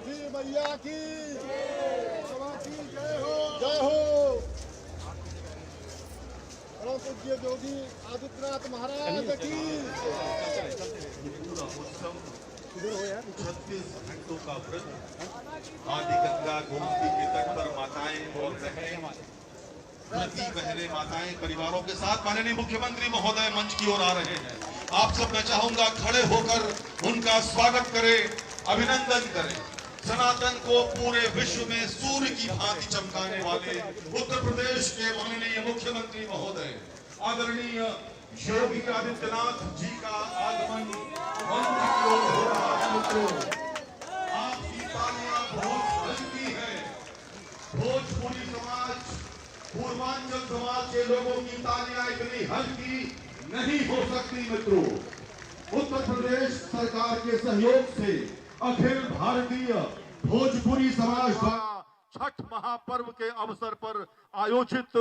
योगी मैया की जय हो। परम पूज्य योगी आदित्यनाथ महाराज की। 36 घंटों का व्रत आदि गंगा गोमती के तट पर माताएं और बहनें, व्रती बहनें माताएं परिवारों के साथ माननीय मुख्यमंत्री महोदय मंच की ओर आ रहे हैं। आप सब मैं चाहूंगा खड़े होकर उनका स्वागत करें, अभिनंदन करें। सनातन को पूरे विश्व में सूर्य की भांति चमकाने वाले उत्तर प्रदेश के माननीय मुख्यमंत्री महोदय आदरणीय योगी आदित्यनाथ जी का आगमन मंच की ओर हो रहा है। मित्रों, आपकी तालियां बहुत हल्की है। भोजपुरी समाज, पूर्वांचल समाज के लोगों की तालियां इतनी हल्की नहीं हो सकती। मित्रों, उत्तर प्रदेश सरकार के सहयोग से अखिल भारतीय भोजपुरी समाज द्वारा छठ महापर्व के अवसर पर आयोजित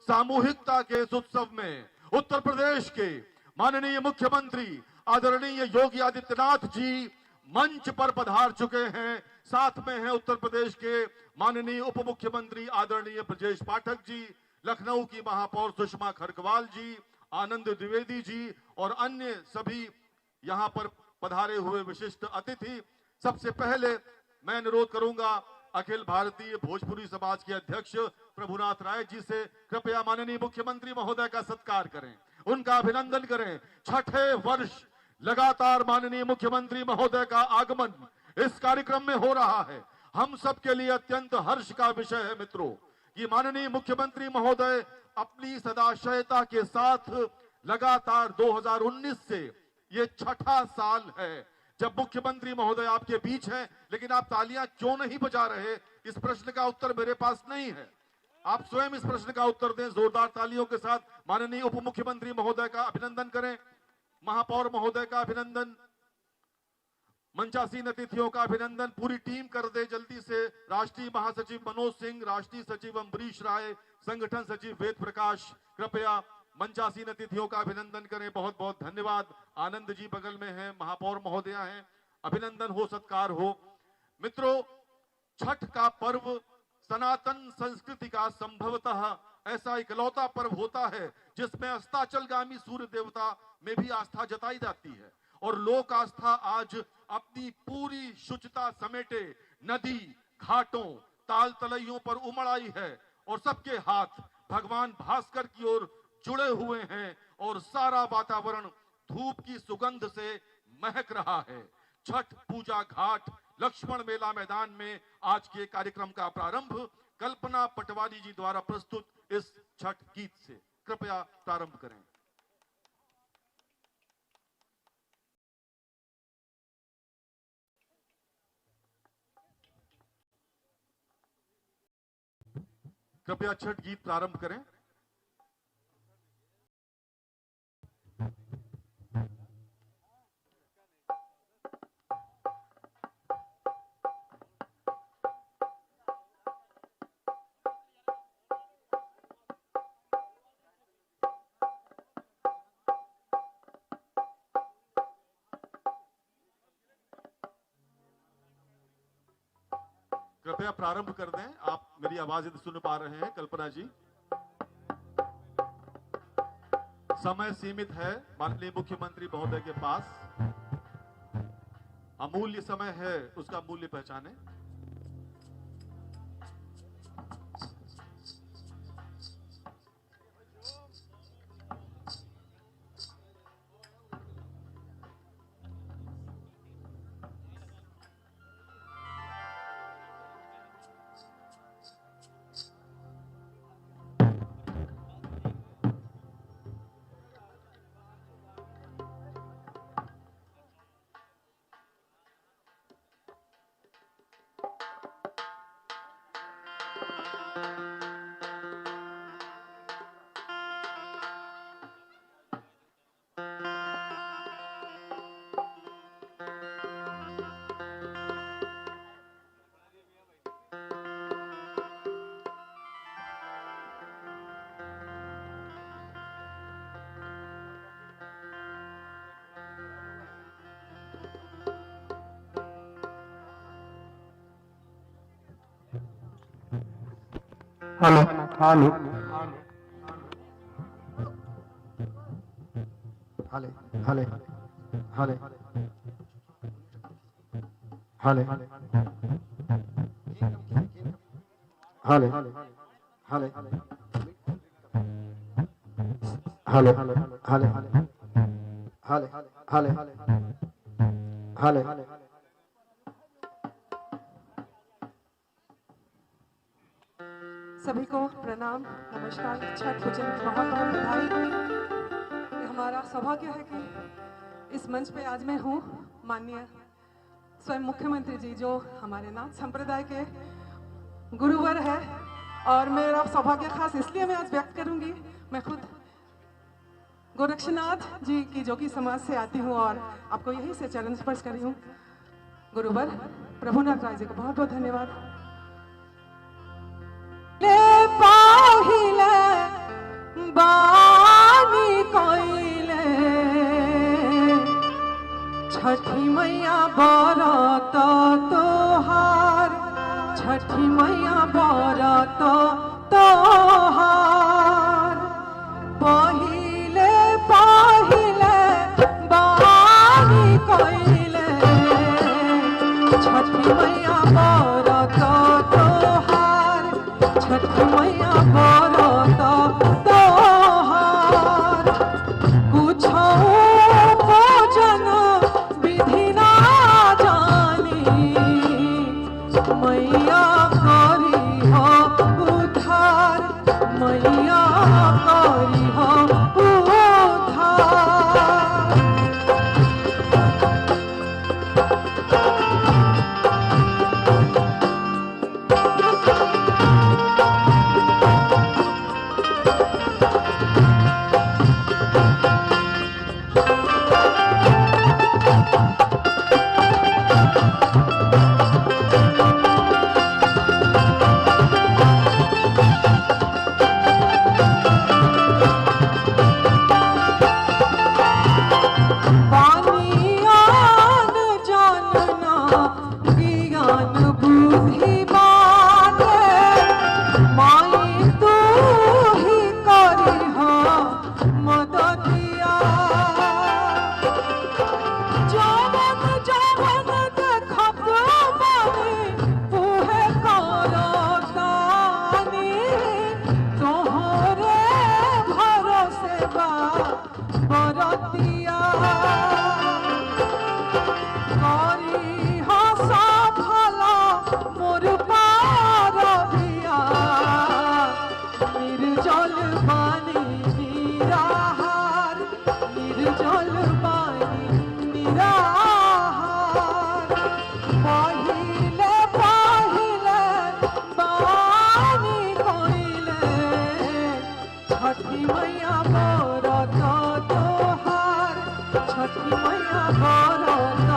सामूहिकता के इस उत्सव में उत्तर प्रदेश के माननीय मुख्यमंत्री आदरणीय योगी आदित्यनाथ जी मंच पर पधार चुके हैं। साथ में हैं उत्तर प्रदेश के माननीय उप मुख्यमंत्री आदरणीय ब्रजेश पाठक जी, लखनऊ की महापौर सुषमा खरगवाल जी, आनंद द्विवेदी जी और अन्य सभी यहां पर पधारे हुए विशिष्ट अतिथि। सबसे पहले मैं अनुरोध करूंगा अखिल भारतीय भोजपुरी समाज के अध्यक्ष प्रभुनाथ राय जी से कृपया माननीय मुख्यमंत्री महोदय का सत्कार करें, उनका अभिनंदन करें। छठे वर्ष लगातार माननीय मुख्यमंत्री महोदय का आगमन इस कार्यक्रम में हो रहा है। हम सबके लिए अत्यंत हर्ष का विषय है मित्रों कि माननीय मुख्यमंत्री महोदय अपनी सदाशयता के साथ लगातार 2019 से ये छठा साल है जब मुख्यमंत्री महोदय आपके बीच हैं, लेकिन आप तालियां क्यों नहीं बजा रहे, इस प्रश्न का उत्तर मेरे पास नहीं है। आप स्वयं इस प्रश्न का उत्तर दें जोरदार तालियों के साथ। माननीय उप मुख्यमंत्री महोदय का अभिनंदन करें, महापौर महोदय का अभिनंदन, मंचासीन अतिथियों का अभिनंदन। पूरी टीम कर दे जल्दी से। राष्ट्रीय महासचिव मनोज सिंह, राष्ट्रीय सचिव अम्बरीश राय, संगठन सचिव वेद प्रकाश, कृपया मंचासीन अतिथियों का अभिनंदन करें। बहुत बहुत धन्यवाद। आनंद जी बगल में हैं, महापौर महोदया हैं, अभिनंदन हो, सत्कार हो। मित्रों, छठ का पर्व सनातन संस्कृति का संभवतः ऐसा इकलौता पर्व होता है जिसमें अस्ताचलगामी सूर्य देवता में भी आस्था जताई जाती है और लोक आस्था आज अपनी पूरी शुचिता समेटे नदी घाटों ताल तलैयों पर उमड़ आई है और सबके हाथ भगवान भास्कर की ओर जुड़े हुए हैं और सारा वातावरण धूप की सुगंध से महक रहा है। छठ पूजा घाट लक्ष्मण मेला मैदान में आज के कार्यक्रम का प्रारंभ कल्पना पटवारी जी द्वारा प्रस्तुत इस छठ गीत से कृपया प्रारंभ करें। कृपया छठ गीत प्रारंभ करें। कृपया प्रारंभ कर दें। आप मेरी आवाज यदि सुन पा रहे हैं कल्पना जी। समय सीमित है माननीय मुख्यमंत्री महोदय के पास, अमूल्य समय है, उसका मूल्य पहचाने। हेलो हेलो हले हले हले हले हले हले हले हले हले हले हले सभी को प्रणाम, नमस्कार। छठ पूजन की बहुत बहुत बधाई। ये हमारा सौभाग्य है कि इस मंच पे आज मैं हूँ। माननीय स्वयं मुख्यमंत्री जी जो हमारे नाथ संप्रदाय के गुरुवर है, और मेरा सौभाग्य खास इसलिए मैं आज व्यक्त करूंगी, मैं खुद गोरक्षनाथ जी की जोगी समाज से आती हूँ और आपको यही से चरण स्पर्श करी हूँ। गुरुवर प्रभुनाथ राय जी को बहुत बहुत धन्यवाद। पाहिले बानी कोइले छठी मैया बरत तोहार, छठी मैया बरत तोहार। पहिले पहिले बानी कोइले छठी मैया बरत तोहार, छठी मैया बरत तोहार। कुछो भोजन विधि ना जानी, मैया करी हो उद्धार, मैया करी हो उद्धार। छठी मैया बरत तोहार, छठी मैया बरत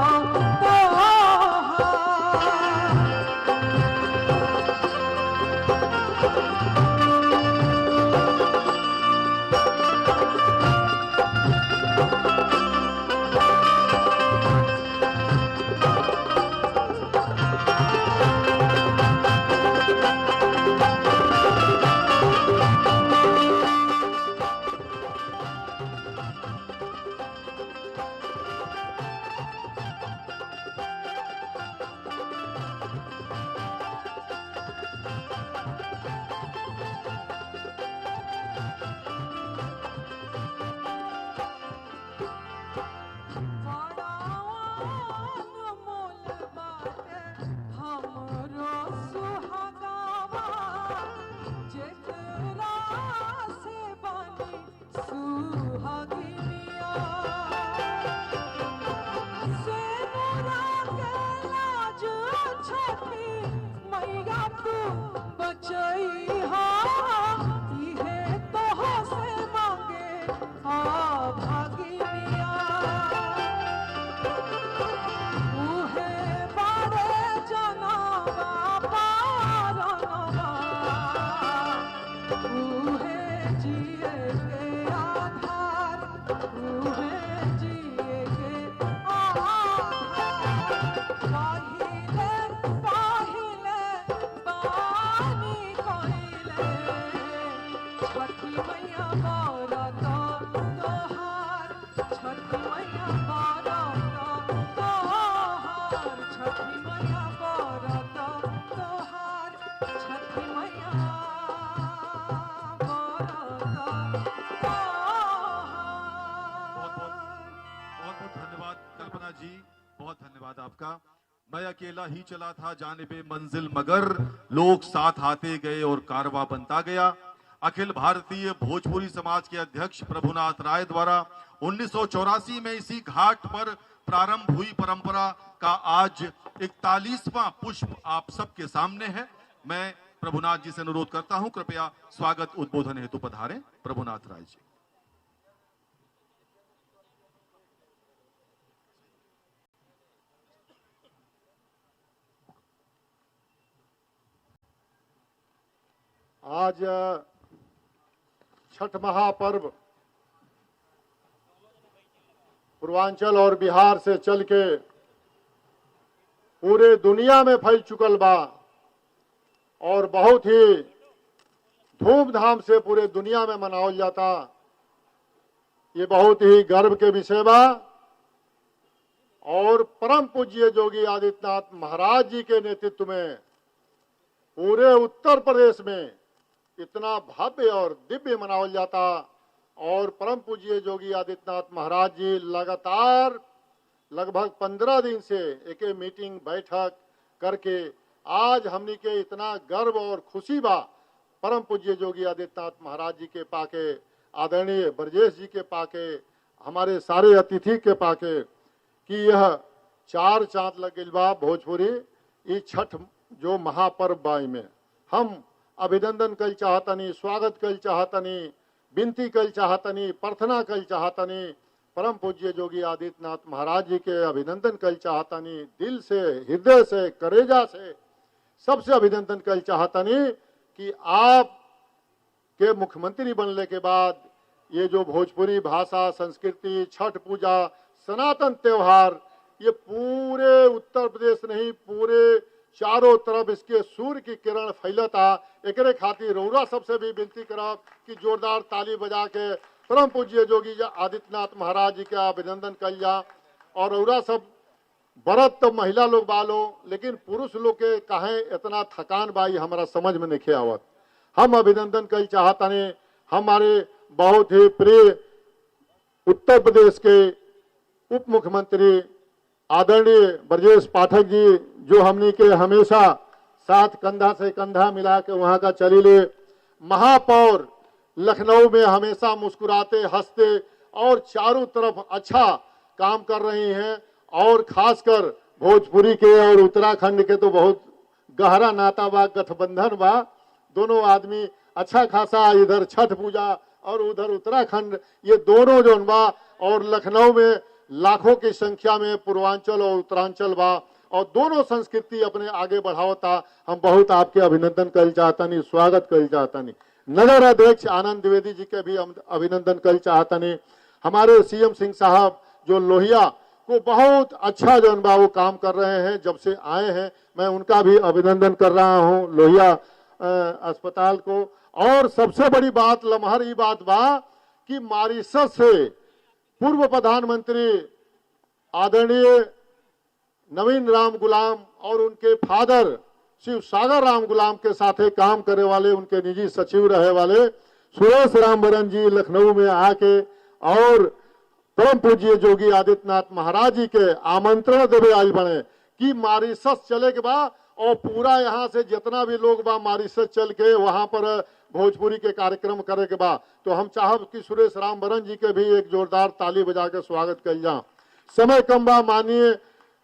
जी, बहुत धन्यवाद आपका। मैं अकेला ही चला था जानिबे मंजिल, मगर लोग साथ आते गए और कारवां बनता गया। अखिल भारतीय भोजपुरी समाज के अध्यक्ष प्रभुनाथ राय द्वारा 1984 में इसी घाट पर प्रारंभ हुई परंपरा का आज 41वां पुष्प आप सबके सामने है। मैं प्रभुनाथ जी से अनुरोध करता हूं, कृपया स्वागत उद्बोधन हेतु पधारें प्रभुनाथ राय जी। आज छठ महापर्व पूर्वांचल और बिहार से चल के पूरे दुनिया में फैल चुकल बा और बहुत ही धूमधाम से पूरे दुनिया में मनावल जाता। ये बहुत ही गर्व के विषय बा और परम पूज्य योगी आदित्यनाथ महाराज जी के नेतृत्व में पूरे उत्तर प्रदेश में इतना भव्य और दिव्य मनावल जाता। और परम पूज्य योगी आदित्यनाथ महाराज जी लगातार लगभग 15 दिन से एक मीटिंग बैठक करके आज हमनी के इतना गर्व और खुशी बा परम पूज्य योगी आदित्यनाथ महाराज जी के पाके, आदरणीय ब्रजेश जी के पाके, हमारे सारे अतिथि के पाके कि यह 4 चांद लग गई बा भोजपुरी ई छठ जो महापर्व बा में हम अभिनंदन कल चाहतनी, स्वागत कल चाहतनी, विनती कल चाहतनी, प्रार्थना कल चाहतनी, परम पूज्य योगी आदित्यनाथ महाराज जी के अभिनंदन कल चाहतनी, दिल से, हृदय से, करेजा से सबसे अभिनंदन कल चाहतनी कि आप के मुख्यमंत्री बनने के बाद ये जो भोजपुरी भाषा, संस्कृति, छठ पूजा, सनातन त्योहार ये पूरे उत्तर प्रदेश नहीं पूरे चारों तरफ इसके सूर्य की किरण फैलता। एकरे खातिर रौरा सबसे भी विनती करब कि जोरदार ताली बजा के परम पूज्य योगी आदित्यनाथ महाराज जी का अभिनंदन कल जा। और रौरा सब व्रत तो महिला लोग बालो, लेकिन पुरुष लोग के काहे इतना थकान बाई हमारा समझ में नहीं आवत। हम अभिनंदन कल चाहतने हमारे बहुत ही प्रिय उत्तर प्रदेश के उप मुख्यमंत्री आदरणीय ब्रजेश पाठक जी जो हमनी के हमेशा साथ कंधा से कंधा मिला के वहां का चलीले, महापौर लखनऊ में हमेशा मुस्कुराते हंसते और चारों तरफ अच्छा काम कर रही हैं। और खासकर भोजपुरी के और उत्तराखंड के तो बहुत गहरा नाता बा, गठबंधन बा, दोनों आदमी अच्छा खासा इधर छठ पूजा और उधर उत्तराखंड ये दोनों जो बा। और लखनऊ में लाखों की संख्या में पूर्वांचल और उत्तरांचल बा और दोनों संस्कृति अपने आगे बढ़ावता। हम बहुत आपके अभिनंदन कर चाहतनी, स्वागत कर चाहतनी। नगर अध्यक्ष आनंद द्विवेदी जी के भी अभिनंदन कर चाहतनी। हमारे सीएम सिंह साहब जो लोहिया को बहुत अच्छा जो बा वो काम कर रहे हैं जब से आए हैं, मैं उनका भी अभिनंदन कर रहा हूं लोहिया अस्पताल को। और सबसे बड़ी बात लम्हर ये बात बा कि मॉरिशस से पूर्व प्रधानमंत्री आदरणीय नवीन राम गुलाम और उनके फादर शिव सागर राम गुलाम के साथे काम करे वाले उनके निजी सचिव रहे वाले सुरेश रामबरन जी लखनऊ में आके और परम पूज्य योगी आदित्यनाथ महाराज जी के आमंत्रण देवे आई बने कि मॉरिशस चले के बाद और पूरा यहाँ से जितना भी लोग बा मॉरिशस चल के वहां पर भोजपुरी के कार्यक्रम करे के बाद तो हम चाहब कि सुरेश रामबरन जी के भी एक जोरदार ताली बजा के स्वागत कर जा। समय कम बा, माननीय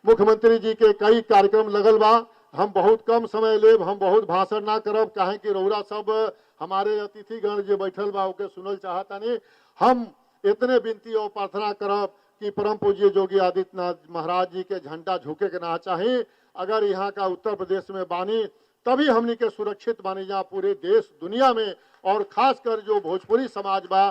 मुख्यमंत्री जी के कई कार्यक्रम लगल बा, हम बहुत कम समय लेब, हम बहुत भाषण ना करब काहे कि रौरा सब हमारे अतिथिगण जो बैठल बा ओके सुनल चाहतानी। हम इतने विनती और प्रार्थना करब कि परम पूज्य योगी आदित्यनाथ महाराज जी के झंडा झुके के ना चाहिए। अगर यहाँ का उत्तर प्रदेश में बानी तभी हमनी के सुरक्षित बानी जा पूरे देश दुनिया में और खासकर जो भोजपुरी समाज बा।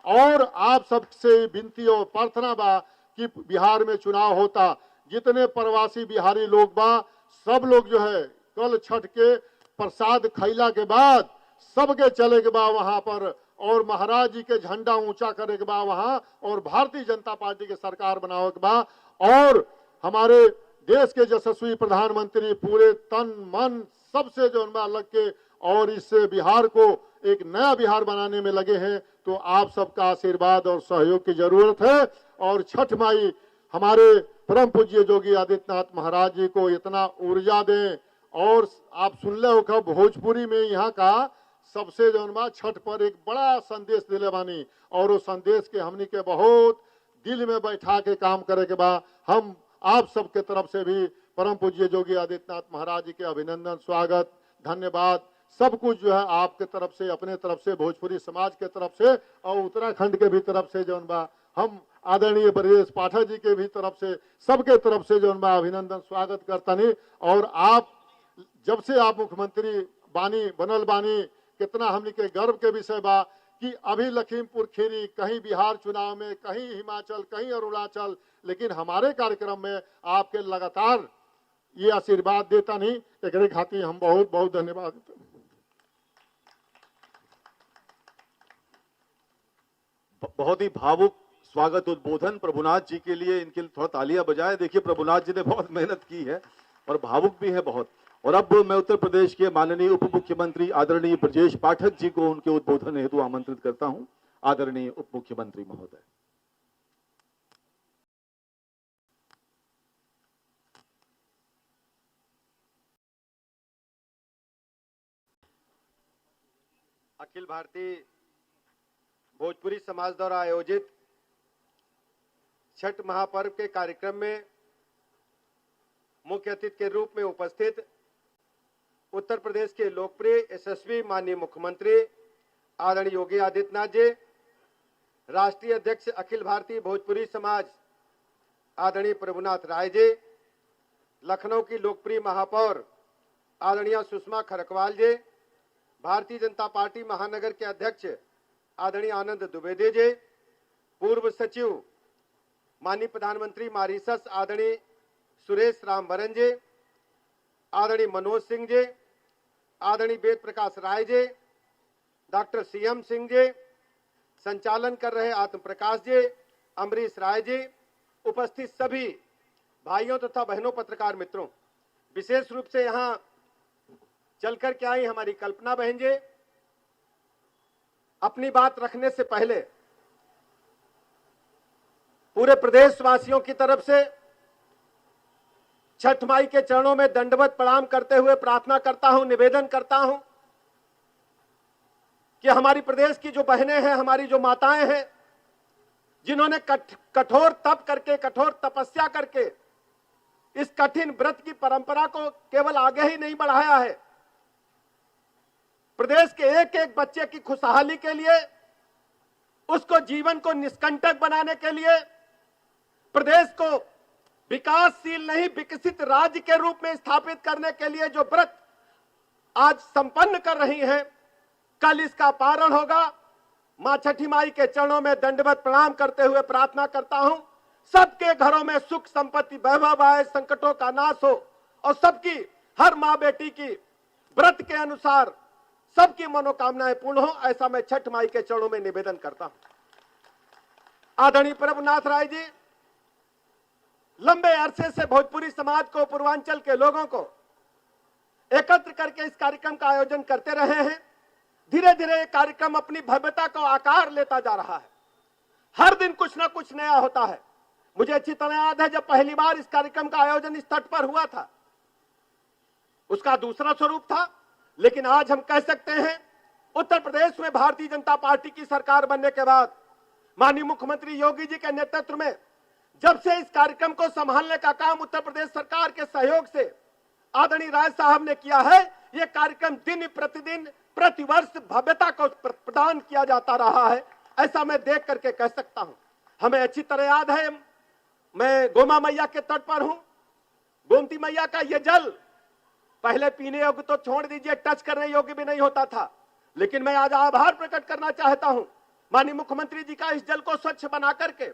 और आप सबसे विनती और प्रार्थना बा कि बिहार में चुनाव होता, जितने प्रवासी बिहारी लोग बा सब लोग जो है कल छठ के प्रसाद खैला के बाद सबके चले के बा वहां पर और महाराज जी के झंडा ऊंचा करे के बा वहां और भारतीय जनता पार्टी के सरकार बनावे के बा। और हमारे देश के यशस्वी प्रधानमंत्री पूरे तन मन सबसे जो लग के और इससे बिहार को एक नया बिहार बनाने में लगे हैं। तो आप सबका आशीर्वाद और सहयोग की जरूरत है। और छठ माई हमारे परम पूज्य योगी आदित्यनाथ महाराज जी को इतना ऊर्जा दें। और आप सुन ले हो भोजपुरी में यहाँ का सबसे जौन बा छठ पर एक बड़ा संदेश दिले बानी, और उस संदेश के हमनी के बहुत दिल में बैठा के काम करे के बा। हम आप सबके तरफ से भी परम पूज्य योगी आदित्यनाथ महाराज जी के अभिनंदन, स्वागत, धन्यवाद सब कुछ जो है आपके तरफ से, अपने तरफ से, भोजपुरी समाज के तरफ से और उत्तराखंड के भी तरफ से जौन बा हम आदरणीय ब्रजेश पाठक जी के भी तरफ से, सबके तरफ से जौन बा अभिनंदन स्वागत करता नहीं। और आप जब से आप मुख्यमंत्री बानी बनल बानी, कितना हमनी के गर्व के विषय बा कि अभी लखीमपुर खीरी, कहीं बिहार चुनाव में, कहीं हिमाचल, कहीं अरुणाचल, लेकिन हमारे कार्यक्रम में आपके लगातार ये आशीर्वाद देता नहीं। एक खातिर हम बहुत बहुत धन्यवाद देते हैं। बहुत ही भावुक स्वागत उद्बोधन प्रभुनाथ जी के लिए, इनके लिए थोड़ा तालियां बजाएं। देखिए प्रभुनाथ जी ने बहुत मेहनत की है और भावुक भी है बहुत। और अब मैं उत्तर प्रदेश के माननीय उप मुख्यमंत्री आदरणीय ब्रजेश पाठक जी को उनके उद्बोधन हेतु आमंत्रित करता हूं। आदरणीय उप मुख्यमंत्री महोदय। अखिल भारतीय भोजपुरी समाज द्वारा आयोजित छठ महापर्व के कार्यक्रम में मुख्य अतिथि के रूप में उपस्थित उत्तर प्रदेश के लोकप्रिय यशस्वी माननीय मुख्यमंत्री आदरणीय योगी आदित्यनाथ जी, राष्ट्रीय अध्यक्ष अखिल भारतीय भोजपुरी समाज आदरणीय प्रभुनाथ राय जी, लखनऊ की लोकप्रिय महापौर आदरणीय सुषमा खरकवाल जी, भारतीय जनता पार्टी महानगर के अध्यक्ष आदरणीय आनंद द्विवेदी जी, पूर्व सचिव माननीय प्रधानमंत्री मॉरिशस आदरणीय सुरेश रामबरन जी, आदरणीय मनोज सिंह जी, आदरणीय वेद प्रकाश राय जी, डॉक्टर सीएम सिंह जी, संचालन कर रहे आत्म प्रकाश जी, अमरीश राय जी, उपस्थित सभी भाइयों तथा बहनों पत्रकार मित्रों, विशेष रूप से यहाँ चलकर के आई हमारी कल्पना बहन जी, अपनी बात रखने से पहले पूरे प्रदेशवासियों की तरफ से छठ माई के चरणों में दंडवत प्रणाम करते हुए प्रार्थना करता हूं, निवेदन करता हूं कि हमारी प्रदेश की जो बहनें हैं, हमारी जो माताएं हैं, जिन्होंने कठोर तप करके, कठोर तपस्या करके इस कठिन व्रत की परंपरा को केवल आगे ही नहीं बढ़ाया है, प्रदेश के एक एक बच्चे की खुशहाली के लिए, उसको जीवन को निष्कंटक बनाने के लिए, प्रदेश को विकासशील नहीं विकसित राज्य के रूप में स्थापित करने के लिए जो व्रत आज संपन्न कर रही हैं, कल इसका पारण होगा। मां छठी माई के चरणों में दंडवत प्रणाम करते हुए प्रार्थना करता हूं, सबके घरों में सुख संपत्ति वैभव आए, संकटों का नाश हो और सबकी, हर मां बेटी की व्रत के अनुसार सबकी मनोकामनाएं पूर्ण हो, ऐसा मैं छठ माई के चरणों में निवेदन करता हूं। आदरणीय प्रभुनाथ राय जी लंबे अरसे से भोजपुरी समाज को, पूर्वांचल के लोगों को एकत्र करके इस कार्यक्रम का आयोजन करते रहे हैं। धीरे धीरे ये कार्यक्रम अपनी भव्यता को आकार लेता जा रहा है, हर दिन कुछ ना कुछ नया होता है। मुझे अच्छी तरह याद है जब पहली बार इस कार्यक्रम का आयोजन इस तट पर हुआ था, उसका दूसरा स्वरूप था, लेकिन आज हम कह सकते हैं उत्तर प्रदेश में भारतीय जनता पार्टी की सरकार बनने के बाद माननीय मुख्यमंत्री योगी जी के नेतृत्व में जब से इस कार्यक्रम को संभालने का काम उत्तर प्रदेश सरकार के सहयोग से आदरणीय राय साहब ने किया है, यह कार्यक्रम दिन प्रतिदिन प्रतिवर्ष भव्यता को प्रदान किया जाता रहा है, ऐसा मैं देख करके कह सकता हूं। हमें अच्छी तरह याद है, मैं गोमा मैया के तट पर हूं, गोमती मैया का यह जल पहले पीने योग्य तो छोड़ दीजिए, टच करने योग्य भी नहीं होता था, लेकिन मैं आज आभार प्रकट करना चाहता हूं माननीय मुख्यमंत्री जी का, इस जल को स्वच्छ बना करके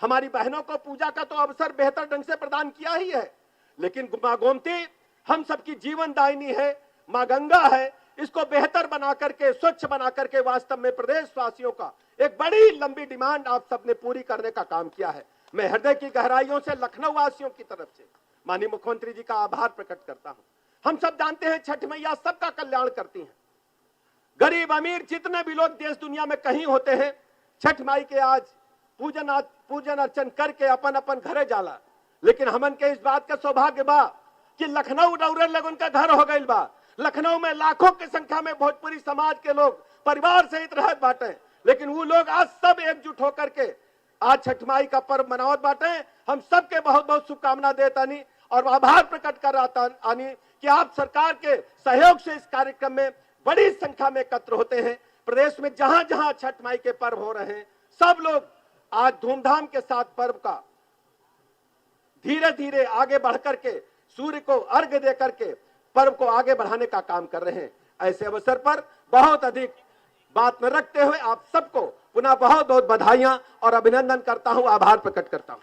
हमारी बहनों को पूजा का तो अवसर बेहतर ढंग से प्रदान किया ही है, लेकिन मां गोमती हम सबकी जीवन दायिनी है, मां गंगा है, इसको बेहतर बना करके, स्वच्छ बना करके वास्तव में प्रदेशवासियों का एक बड़ी लंबी डिमांड आप सबने पूरी करने का काम किया है। मैं हृदय की गहराइयों से लखनऊ वासियों की तरफ से माननीय मुख्यमंत्री जी का आभार प्रकट करता हूं। हम सब जानते हैं छठ मैया सबका कल्याण करती हैं, गरीब अमीर जितने भी लोग देश दुनिया में कहीं होते हैं, छठ माई के आज पूजन अर्चन करके अपन अपन घरे जाला, लेकिन हमन के इस बात का सौभाग्य बा कि लखनऊ रउरन लोग उनका घर हो गई बा। लखनऊ में लाखों की संख्या में भोजपुरी समाज के लोग परिवार सहित रहत बाटे, लेकिन वो लोग आज सब एकजुट होकर के आज छठ माई का पर्व मनावत बाटे। हम सबके बहुत बहुत शुभकामना देतानी और आभार प्रकट कर आनी कि आप सरकार के सहयोग से इस कार्यक्रम में बड़ी संख्या में एकत्र होते हैं। प्रदेश में जहां जहां छठ माई के पर्व हो रहे हैं, सब लोग आज धूमधाम के साथ पर्व का धीरे धीरे आगे बढ़ करके सूर्य को अर्घ्य दे करके पर्व को आगे बढ़ाने का काम कर रहे हैं। ऐसे अवसर पर बहुत अधिक बात न रखते हुए आप सबको पुनः बहुत बहुत बधाइयां और अभिनंदन करता हूं, आभार प्रकट करता हूं।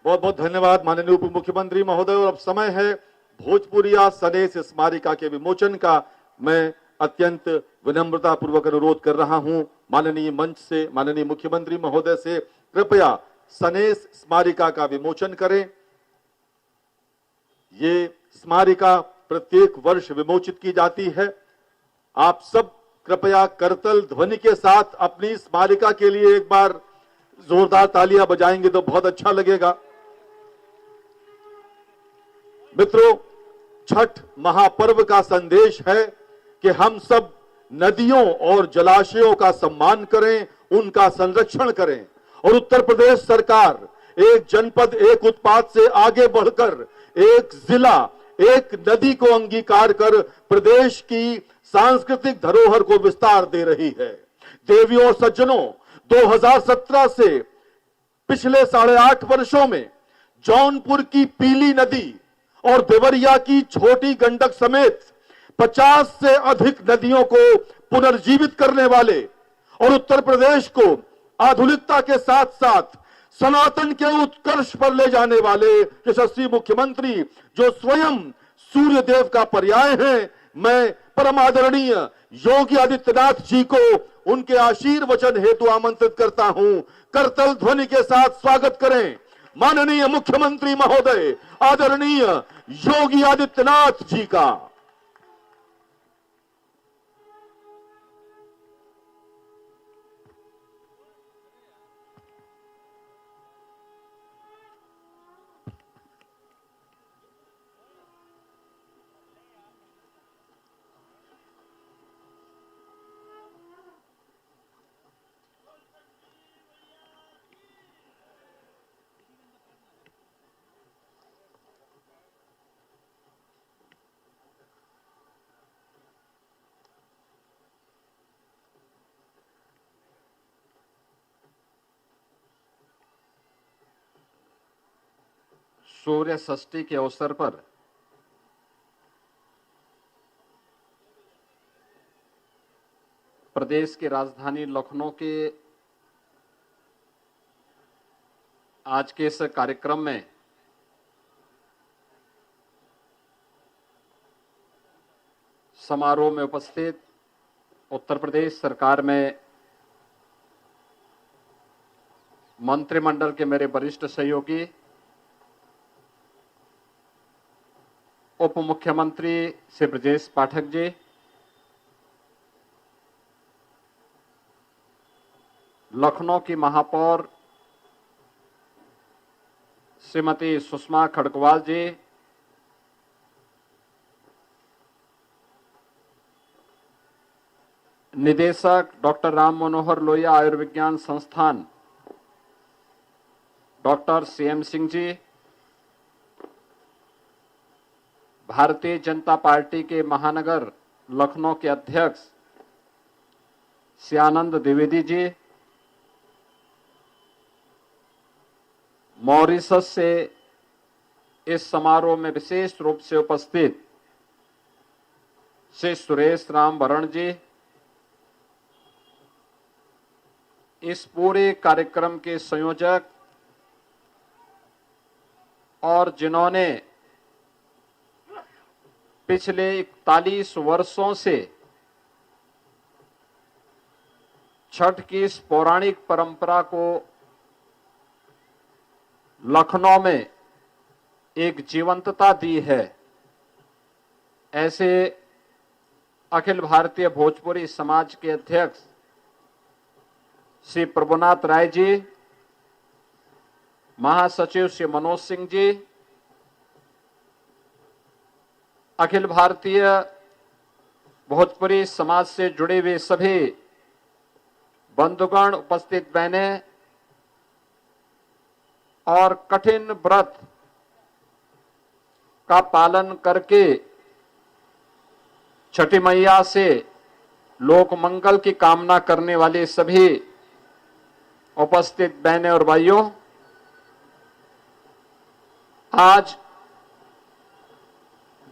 बहुत बहुत धन्यवाद माननीय उप मुख्यमंत्री महोदय। और अब समय है भोजपुरिया सनेस स्मारिका के विमोचन का। मैं अत्यंत विनम्रता पूर्वक अनुरोध कर रहा हूं माननीय मंच से, माननीय मुख्यमंत्री महोदय से, कृपया सनेस स्मारिका का विमोचन करें। ये स्मारिका प्रत्येक वर्ष विमोचित की जाती है। आप सब कृपया करतल ध्वनि के साथ अपनी स्मारिका के लिए एक बार जोरदार तालियां बजाएंगे तो बहुत अच्छा लगेगा। मित्रों, छठ महापर्व का संदेश है कि हम सब नदियों और जलाशयों का सम्मान करें, उनका संरक्षण करें। और उत्तर प्रदेश सरकार एक जनपद एक उत्पाद से आगे बढ़कर एक जिला एक नदी को अंगीकार कर प्रदेश की सांस्कृतिक धरोहर को विस्तार दे रही है। देवियों और सज्जनों, 2017 से पिछले 8.5 वर्षों में जौनपुर की पीली नदी और देवरिया की छोटी गंडक समेत 50 से अधिक नदियों को पुनर्जीवित करने वाले और उत्तर प्रदेश को आधुनिकता के साथ साथ सनातन के उत्कर्ष पर ले जाने वाले यशस्वी मुख्यमंत्री जो स्वयं सूर्य देव का पर्याय हैं, मैं परम आदरणीय योगी आदित्यनाथ जी को उनके आशीर्वचन हेतु आमंत्रित करता हूं। करतल ध्वनि के साथ स्वागत करें माननीय मुख्यमंत्री महोदय आदरणीय योगी आदित्यनाथ जी का। सूर्य षष्ठी के अवसर पर प्रदेश की राजधानी लखनऊ के आज के इस कार्यक्रम में समारोह में उपस्थित उत्तर प्रदेश सरकार में मंत्रिमंडल के मेरे वरिष्ठ सहयोगी, उप मुख्यमंत्री श्री ब्रजेश पाठक जी, लखनऊ की महापौर श्रीमती सुषमा खड़गवाल जी, निदेशक डॉक्टर राम मनोहर लोहिया आयुर्विज्ञान संस्थान doctor CM Singh ji, Bharatiya Janata party के महानगर लखनऊ के अध्यक्ष श्यानंद द्विवेदी जी, मॉरिशस से इस समारोह में विशेष रूप से उपस्थित श्री सुरेश राम वरण जी, इस पूरे कार्यक्रम के संयोजक और जिन्होंने पिछले 41 वर्षों से छठ की इस पौराणिक परंपरा को लखनऊ में एक जीवंतता दी है, ऐसे अखिल भारतीय भोजपुरी समाज के अध्यक्ष श्री प्रभुनाथ राय जी, महासचिव श्री मनोज सिंह जी, अखिल भारतीय भोजपुरी समाज से जुड़े हुए सभी बंधुगण, उपस्थित बहनें और कठिन व्रत का पालन करके छठी मैया से लोक मंगल की कामना करने वाले सभी उपस्थित बहनें और भाइयों, आज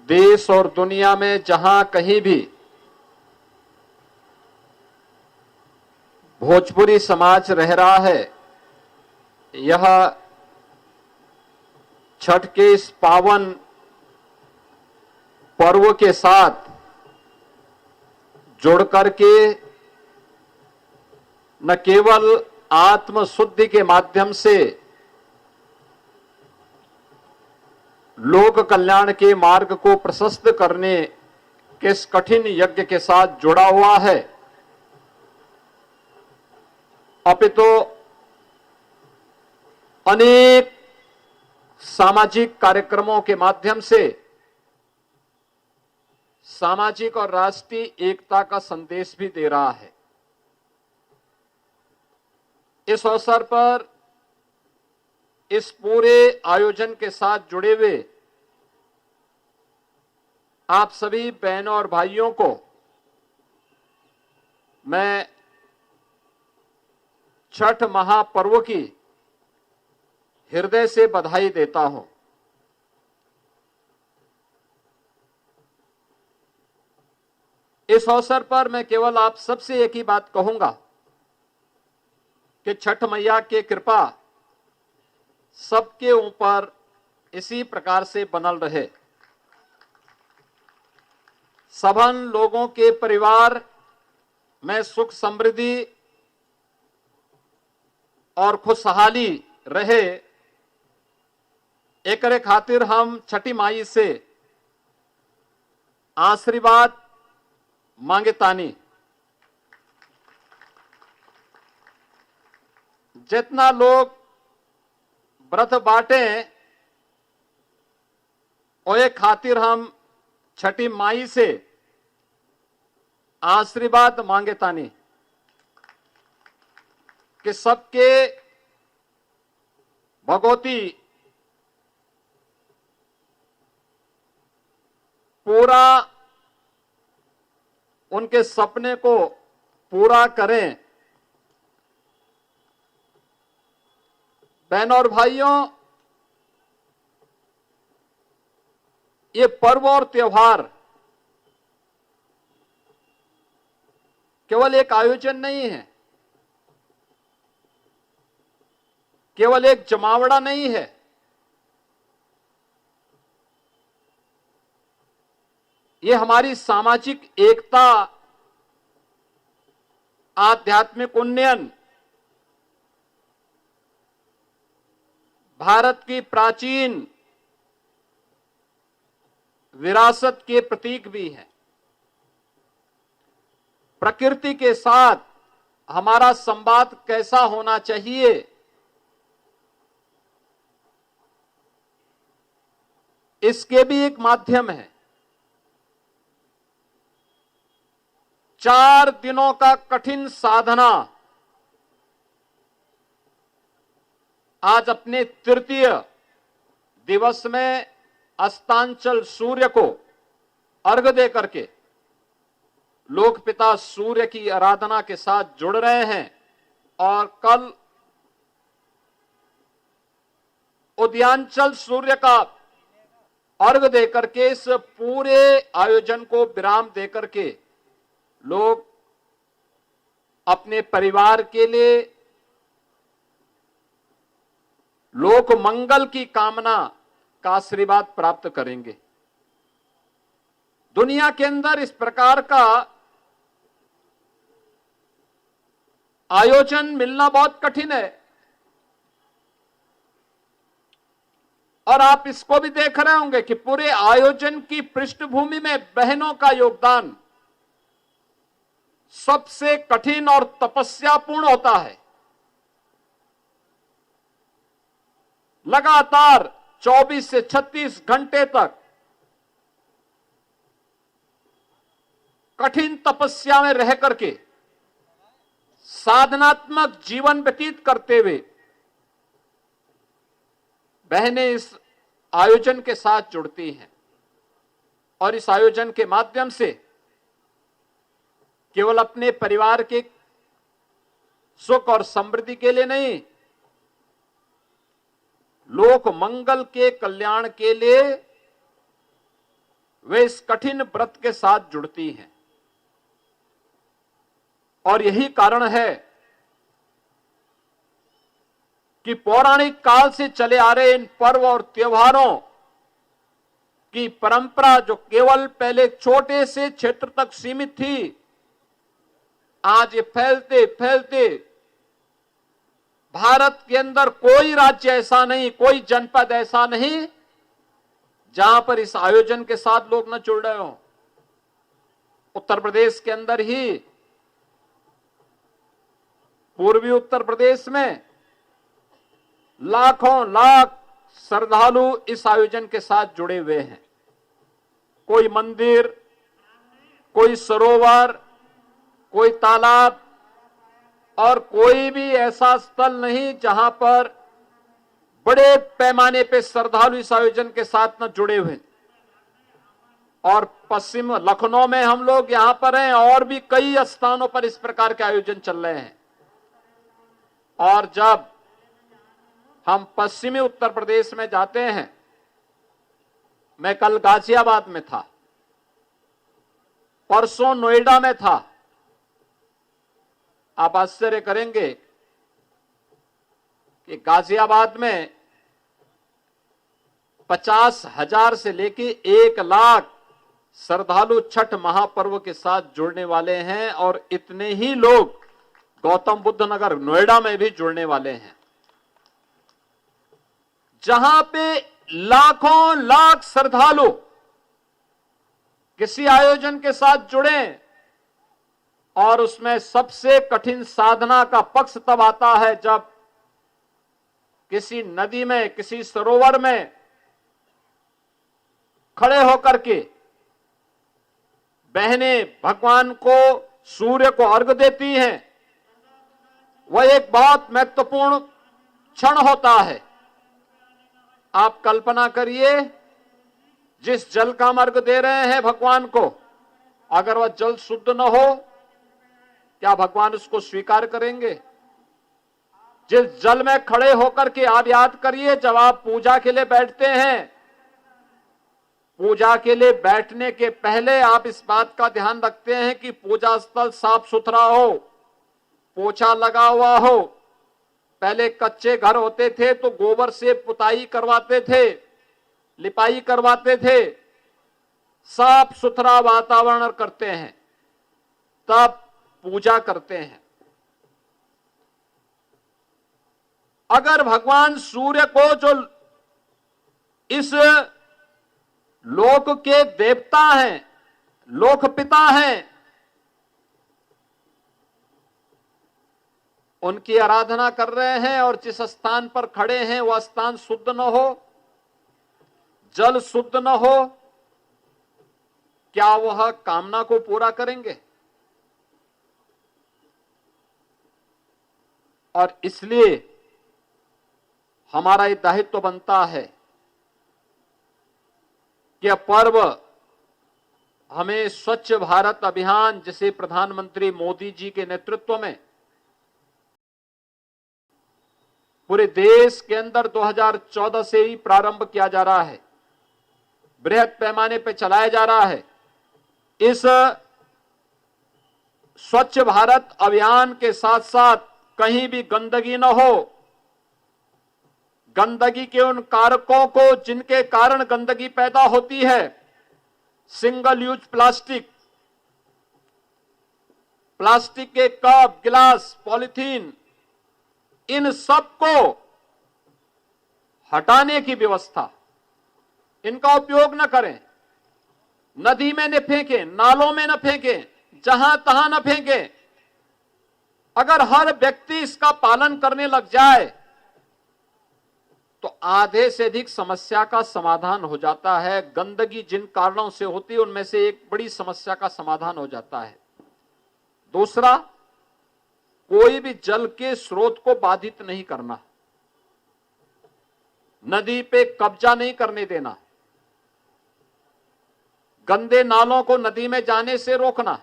देश और दुनिया में जहां कहीं भी भोजपुरी समाज रह रहा है, यह छठ के इस पावन पर्व के साथ जुड़ करके न केवल आत्म शुद्धि के माध्यम से लोक कल्याण के मार्ग को प्रशस्त करने के इस कठिन यज्ञ के साथ जुड़ा हुआ है, अपितु अनेक सामाजिक कार्यक्रमों के माध्यम से सामाजिक और राष्ट्रीय एकता का संदेश भी दे रहा है। इस अवसर पर इस पूरे आयोजन के साथ जुड़े हुए आप सभी बहनों और भाइयों को मैं छठ महापर्व की हृदय से बधाई देता हूं। इस अवसर पर मैं केवल आप सबसे एक ही बात कहूंगा कि छठ मैया की कृपा सबके ऊपर इसी प्रकार से बनल रहे। सबन लोगों के परिवार में सुख समृद्धि और खुशहाली रहे, एकरे खातिर हम छठी माई से आशीर्वाद मांगे तानी। जितना लोग व्रत बाटे ओए खातिर हम छठी माई से आशीर्वाद मांगे तानी कि सबके भगवती पूरा उनके सपने को पूरा करें। बहनों और भाइयों, ये पर्व और त्योहार केवल एक आयोजन नहीं है, केवल एक जमावड़ा नहीं है, ये हमारी सामाजिक एकता, आध्यात्मिक उन्नयन, भारत की प्राचीन विरासत के प्रतीक भी है। प्रकृति के साथ हमारा संवाद कैसा होना चाहिए, इसके भी एक माध्यम है। 4 दिनों का कठिन साधना आज अपने तृतीय दिवस में अस्तांचल सूर्य को अर्घ दे करके लोक पिता सूर्य की आराधना के साथ जुड़ रहे हैं और कल उदयांचल सूर्य का अर्घ दे करके इस पूरे आयोजन को विराम दे करके लोग अपने परिवार के लिए लोक मंगल की कामना का आशीर्वाद प्राप्त करेंगे। दुनिया के अंदर इस प्रकार का आयोजन मिलना बहुत कठिन है और आप इसको भी देख रहे होंगे कि पूरे आयोजन की पृष्ठभूमि में बहनों का योगदान सबसे कठिन और तपस्यापूर्ण होता है। लगातार 24 से 36 घंटे तक कठिन तपस्या में रह करके साधनात्मक जीवन व्यतीत करते हुए बहनें इस आयोजन के साथ जुड़ती हैं और इस आयोजन के माध्यम से केवल अपने परिवार के सुख और समृद्धि के लिए नहीं, लोक मंगल के कल्याण के लिए वे इस कठिन व्रत के साथ जुड़ती हैं। और यही कारण है कि पौराणिक काल से चले आ रहे इन पर्व और त्योहारों की परंपरा, जो केवल पहले छोटे से क्षेत्र तक सीमित थी, आज ये फैलते फैलते भारत के अंदर कोई राज्य ऐसा नहीं, कोई जनपद ऐसा नहीं जहां पर इस आयोजन के साथ लोग न जुड़ रहे हो। उत्तर प्रदेश के अंदर ही, पूर्वी उत्तर प्रदेश में लाखों लाख श्रद्धालु इस आयोजन के साथ जुड़े हुए हैं। कोई मंदिर, कोई सरोवर, कोई तालाब और कोई भी ऐसा स्थल नहीं जहां पर बड़े पैमाने पे श्रद्धालु इस आयोजन के साथ न जुड़े हुए। और पश्चिम लखनऊ में हम लोग यहां पर हैं, और भी कई स्थानों पर इस प्रकार के आयोजन चल रहे हैं। और जब हम पश्चिमी उत्तर प्रदेश में जाते हैं, मैं कल गाजियाबाद में था, परसों नोएडा में था, आप आश्चर्य करेंगे कि गाजियाबाद में 50,000 से लेके 1 लाख श्रद्धालु छठ महापर्व के साथ जुड़ने वाले हैं और इतने ही लोग गौतम बुद्ध नगर नोएडा में भी जुड़ने वाले हैं, जहां पे लाखों लाख श्रद्धालु किसी आयोजन के साथ जुड़े। और उसमें सबसे कठिन साधना का पक्ष तब आता है जब किसी नदी में, किसी सरोवर में खड़े होकर के बहनें भगवान को, सूर्य को अर्घ्य देती हैं। वह एक बहुत महत्वपूर्ण क्षण होता है। आप कल्पना करिए, जिस जल का हम अर्घ्य दे रहे हैं भगवान को, अगर वह जल शुद्ध न हो, क्या भगवान उसको स्वीकार करेंगे? जिस जल में खड़े होकर के आप याद करिए, जब आप पूजा के लिए बैठते हैं, पूजा के लिए बैठने के पहले आप इस बात का ध्यान रखते हैं कि पूजा स्थल साफ सुथरा हो, पोछा लगा हुआ हो। पहले कच्चे घर होते थे तो गोबर से पुताई करवाते थे, लिपाई करवाते थे, साफ सुथरा वातावरण करते हैं, तब पूजा करते हैं। अगर भगवान सूर्य को, जो इस लोक के देवता हैं, लोक पिता हैं, उनकी आराधना कर रहे हैं और जिस स्थान पर खड़े हैं वह स्थान शुद्ध न हो, जल शुद्ध न हो, क्या वह कामना को पूरा करेंगे? और इसलिए हमारा ये दायित्व बनता है कि यह पर्व हमें स्वच्छ भारत अभियान, जिसे प्रधानमंत्री मोदी जी के नेतृत्व में पूरे देश के अंदर 2014 से ही प्रारंभ किया जा रहा है, बृहद पैमाने पर चलाया जा रहा है। इस स्वच्छ भारत अभियान के साथ साथ कहीं भी गंदगी न हो, गंदगी के उन कारकों को जिनके कारण गंदगी पैदा होती है, सिंगल यूज प्लास्टिक, प्लास्टिक के कप, गिलास, पॉलीथीन, इन सब को हटाने की व्यवस्था, इनका उपयोग न करें, नदी में न फेंकें, नालों में न फेंकें, जहां तहां न फेंकें। अगर हर व्यक्ति इसका पालन करने लग जाए तो आधे से अधिक समस्या का समाधान हो जाता है। गंदगी जिन कारणों से होती है उनमें से एक बड़ी समस्या का समाधान हो जाता है। दूसरा, कोई भी जल के स्रोत को बाधित नहीं करना, नदी पे कब्जा नहीं करने देना, गंदे नालों को नदी में जाने से रोकना,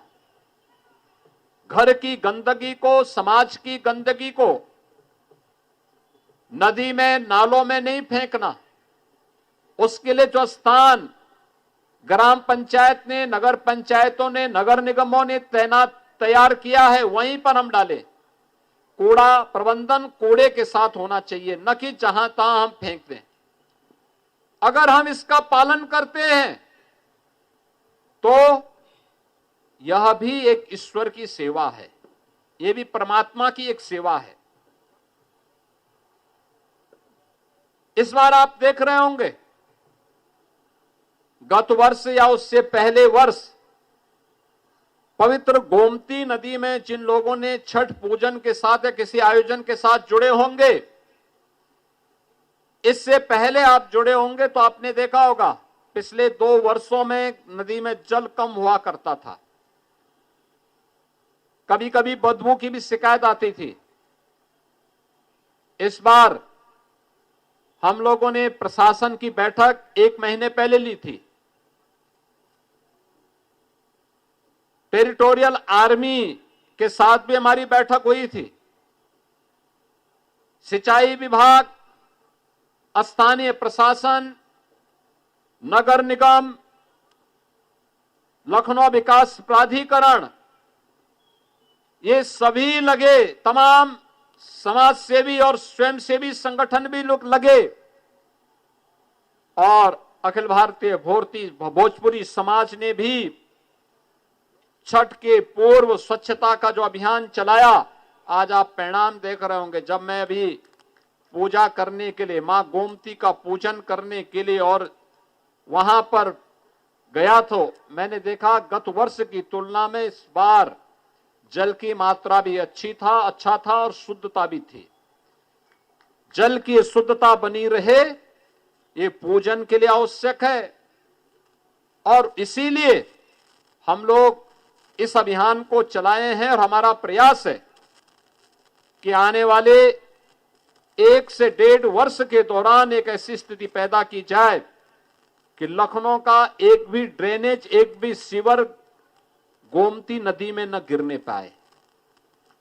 घर की गंदगी को, समाज की गंदगी को नदी में, नालों में नहीं फेंकना। उसके लिए जो स्थान ग्राम पंचायत ने, नगर पंचायतों ने, नगर निगमों ने तैयार किया है, वहीं पर हम डालें। कूड़ा प्रबंधन कूड़े के साथ होना चाहिए, न कि जहां तहां हम फेंक दें। अगर हम इसका पालन करते हैं तो यह भी एक ईश्वर की सेवा है, यह भी परमात्मा की एक सेवा है। इस बार आप देख रहे होंगे, गत वर्ष या उससे पहले वर्ष पवित्र गोमती नदी में जिन लोगों ने छठ पूजन के साथ या किसी आयोजन के साथ जुड़े होंगे, इससे पहले आप जुड़े होंगे तो आपने देखा होगा पिछले 2 वर्षों में नदी में जल कम हुआ करता था। कभी कभी बदबू की भी शिकायत आती थी। इस बार हम लोगों ने प्रशासन की बैठक 1 महीने पहले ली थी। टेरिटोरियल आर्मी के साथ भी हमारी बैठक हुई थी। सिंचाई विभाग, स्थानीय प्रशासन, नगर निगम, लखनऊ विकास प्राधिकरण, ये सभी लगे, तमाम समाज सेवी और स्वयंसेवी संगठन भी लोग लगे, और अखिल भारतीय भोजपुरी समाज ने भी छठ के पूर्व स्वच्छता का जो अभियान चलाया, आज आप परिणाम देख रहे होंगे। जब मैं अभी पूजा करने के लिए, मां गोमती का पूजन करने के लिए और वहां पर गया तो मैंने देखा गत वर्ष की तुलना में इस बार जल की मात्रा भी अच्छा था और शुद्धता भी थी। जल की शुद्धता बनी रहे, ये पूजन के लिए आवश्यक है, और इसीलिए हम लोग इस अभियान को चलाए हैं। और हमारा प्रयास है कि आने वाले 1 से 1.5 वर्ष के दौरान एक ऐसी स्थिति पैदा की जाए कि लखनऊ का एक भी ड्रेनेज, एक भी सीवर गोमती नदी में न गिरने पाए।